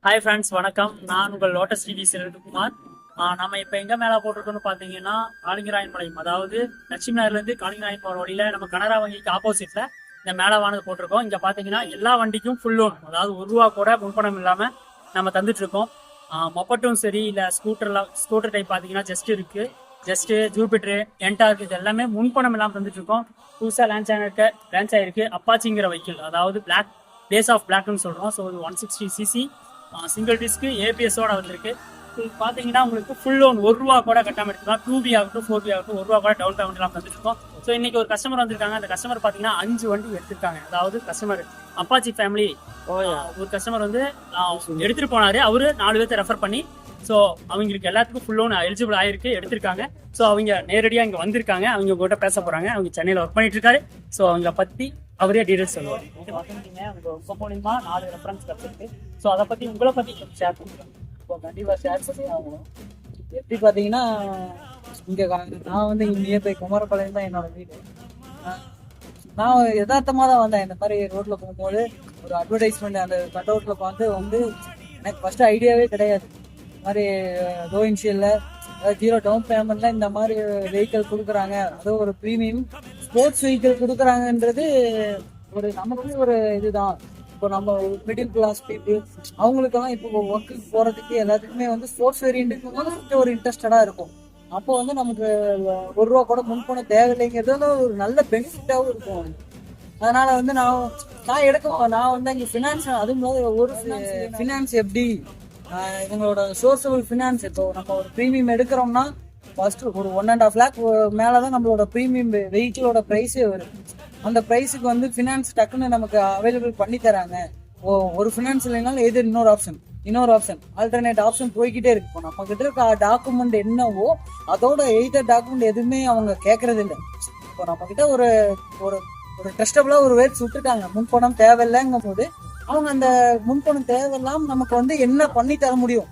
Hi friends, வணக்கம். நான் உங்கள் லோட்டஸ் டிவி செல்வகுமார். நம்ம இப்போ எங்கே மேலே போட்டிருக்கோம்னு பார்த்தீங்கன்னா காளிங்கராயன்பாளையம், அதாவது லட்சுமி நகர்லேருந்து காளிங்கராயன் போகிற வழியில் நம்ம கனரா வங்கிக்கு ஆப்போசிட்டில் இந்த மேலே போட்டிருக்கோம். இங்கே பார்த்தீங்கன்னா எல்லா வண்டிக்கும் ஃபுல் லோன், அதாவது ₹1 கூட முன்பணம் இல்லாமல் நம்ம தந்துட்டுருக்கோம். மொப்பட்டும் சரி, இல்லை ஸ்கூட்டர் டைப் பார்த்தீங்கன்னா ஜஸ்ட்டு ஜூபிட்டரு, என்டார்க், இது எல்லாமே முன்பணம் இல்லாமல் தந்துட்டுருக்கோம். புதுசாக லான்ச் ஆயிருக்கு அப்பாச்சிங்கிற வெஹிக்கிள், அதாவது டேஸ் ஆஃப் பிளாக்னு சொல்கிறோம். ஸோ இது 160cc சிங்கிள் டிஸ்க்கு ஏபிஎஸோட வந்திருக்கு. பார்த்தீங்கன்னா உங்களுக்கு ஃபுல் லோன் ₹1 கூட கட்டாமல் எடுத்துக்கலாம். 2B ஆகட்டும் 4B ஆகட்டும் ₹1 கூட டவுன் பேமெண்ட் எல்லாம் தந்துருக்கோம். ஸோ இன்னைக்கு ஒரு கஸ்டமர் வந்திருக்காங்க. அந்த கஸ்டமர் பார்த்தீங்கன்னா 5 வண்டி எடுத்திருக்காங்க. அதாவது கஸ்டமர் அப்பாச்சி ஃபேமிலி ஒரு கஸ்டமர் வந்து எடுத்துட்டு போனாரு. அவரு 4 பேர்த்த ரெஃபர் பண்ணி ஸோ அவங்களுக்கு எல்லாத்துக்கும் ஃபுல் லோன் எலிஜிபிள் ஆயிருக்கு, எடுத்திருக்காங்க. ஸோ அவங்க நேரடியாக இங்கே வந்திருக்காங்க. அவங்க உங்கள்கிட்ட பேச போறாங்க. அவங்க சென்னையில் ஒர்க் பண்ணிட்டு இருக்காரு. ஸோ அவங்கள பத்தி அவரே டீடைல்ஸ் சொல்லுவார். உங்க மூலியமா 4 ரெஃபரன்ஸ் கிடைச்சிருக்கு. ஸோ அதை பத்தி உங்களை பத்தி ஷேர் பண்ணுறேன். இப்போ கண்டிப்பாக ஷேர் பண்ணி ஆகணும். எப்படி பார்த்தீங்கன்னா, இங்கே நான் வந்து நியர்பை குமாரபாளையம் தான் என்னோட வீடு. நான் யதார்த்தமாக தான் வந்தேன். இந்த மாதிரி ரோட்டில் போகும்போது ஒரு அட்வர்டைஸ்மெண்ட் அந்த கட் அவுட்டில் வந்து எனக்கு ஃபஸ்ட்டு ஐடியாவே கிடையாது. இந்த மாதிரி லோ இன்ஷியலில் ஜீரோ டவுன் பேமெண்ட்ல இந்த மாதிரி வெஹிக்கிள் கொடுக்குறாங்க, அதுவும் ஒரு ப்ரீமியம் ஸ்போர்ட்ஸ் வெஹிக்கிள் கொடுக்குறாங்கன்றது ஒரு நமக்கு ஒரு இதுதான். இப்போ நம்ம மிடில் கிளாஸ் பீப்புள் அவங்களுக்கெல்லாம் இப்போ ஒர்க்குக்கு போகிறதுக்கு எல்லாத்துக்குமே வந்து ஸ்போர்ட்ஸ் வேரியண்ட்டுக்கும் போது கொஞ்சம் ஒரு இன்ட்ரெஸ்டடாக இருக்கும். அப்போ வந்து நமக்கு ₹1 கூட முன்பணம் தேவையில்லைங்கிறது ஒரு நல்ல பெனிஃபிட்டாகவும் இருக்கும். அதனால வந்து நான் வந்து இங்கே ஃபினான்ஸ், அதுவும் ஒரு ஃபினான்ஸ் எப்படி இவங்களோட சோர்சபிள் ஃபினான்ஸ். இப்போ நம்ம ஒரு ப்ரீமியம் எடுக்கிறோம்னா ஃபர்ஸ்ட் ஒரு 1.5 lakh மேலே தான் நம்மளோட ப்ரீமியம் வெஹிக்கிளோட ப்ரைஸே வரும். அந்த ப்ரைஸுக்கு வந்து ஃபினான்ஸ் டக்குன்னு நமக்கு அவைலபிள் பண்ணி தராங்க. ஒரு ஃபினான்ஸ் இல்லைனாலும் எது இன்னொரு ஆப்ஷன் ஆல்டர்னேட் ஆப்ஷன் போய்கிட்டே இருக்கு. இப்போ நம்ம கிட்ட இருக்க டாக்குமெண்ட் என்னவோ அதோட எய்தர் டாக்குமெண்ட் எதுவுமே அவங்க கேட்கறது இல்லை. இப்போ நம்ம கிட்ட ஒரு ஒரு ஒரு ட்ரஸ்டபிளா ஒரு வேட் சுட்டுட்டாங்க, முன்பணம் தேவையில்லைங்கும் போது அவங்க அந்த முன்பணம் தேவையில்லாம நமக்கு வந்து என்ன பண்ணி தர முடியும்,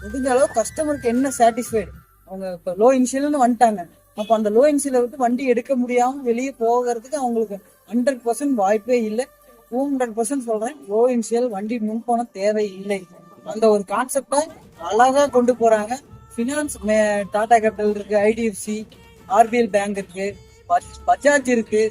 முடிஞ்ச அளவு கஸ்டமருக்கு என்ன சாட்டிஸ்ஃபைடு. அவங்க இப்போ லோ இன்ஷியல்னு வந்துட்டாங்க. அப்போ அந்த லோ இன்ஷியலை விட்டு வண்டி எடுக்க முடியாமல் வெளியே போகிறதுக்கு அவங்களுக்கு 100% வாய்ப்பே இல்லை. 200% சொல்றேன், லோ இன்ஷியல் வண்டி முன்பணம் தேவை இல்லை. அந்த ஒரு கான்செப்டை அழகா கொண்டு போறாங்க. ஃபினான்ஸ் டாடா கேபிட்டல் இருக்கு, ஐடிஎஃப்சி, ஆர்பிஎல் பேங்க் இருக்கு, பஜாஜ் இருக்கு,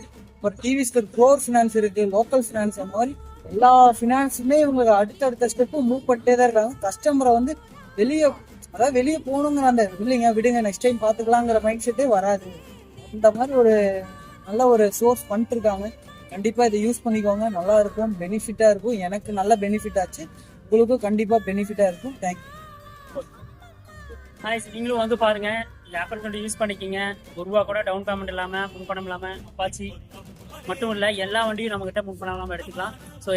ஒரு டிவிஸ்க்கு ப்ரோர் ஃபினான்ஸ் இருக்கு, லோக்கல் ஃபினான்ஸ், அந்த மாதிரி எல்லா ஃபினான்ஸுமே இவங்களுக்கு அடுத்தடுத்த ஸ்டெப்பு மூவ் பண்ணிட்டே தான் இருக்காங்க. கஸ்டமரை வந்து வெளியே போகணுங்கிற அந்த இல்லைங்க விடுங்க நெக்ஸ்ட் டைம் பார்த்துக்கலாங்கிற மைண்ட் செட்டே வராது. இந்த மாதிரி ஒரு நல்ல ஒரு சோர்ஸ் பண்ணிட்டு இருக்காங்க. கண்டிப்பாக இதை யூஸ் பண்ணிக்கோங்க, நல்லா இருக்கும், பெனிஃபிட்டாக இருக்கும். எனக்கு நல்ல பெனிஃபிட் ஆச்சு, உங்களுக்கும் கண்டிப்பாக பெனிஃபிட்டாக இருக்கும். தேங்க்யூ. நீங்களும் வந்து பாருங்க, ஆப்பர்ச்சுனிட்டி யூஸ் பண்ணிக்கிங்க. ₹1 கூட டவுன் பேமெண்ட் இல்லாமல் முன்பணம் இல்லாமல் அப்பாச்சி மட்டும் இல்லை, எல்லா வண்டியும் நம்மகிட்ட முன்பணம் இல்லாமல் எடுத்துக்கலாம். ஸோ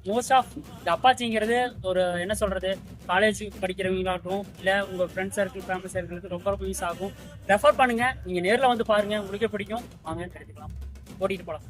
மோஸ்ட் ஆஃப் இந்த அப்பாச்சிங்கிறது ஒரு என்ன சொல்கிறது, காலேஜ் படிக்கிறவங்களாகட்டும் இல்லை உங்கள் ஃப்ரெண்ட்ஸ் சர்க்கிள் ஃபேமிலி சர்க்கிளுக்கு ரொம்ப யூஸ் ஆகும். ரெஃபர் பண்ணுங்கள். நீங்கள் நேரில் வந்து பாருங்கள், உங்களுக்கே பிடிக்கும், வாங்க எடுத்துக்கலாம், ஓட்டிகிட்டு போகலாம்.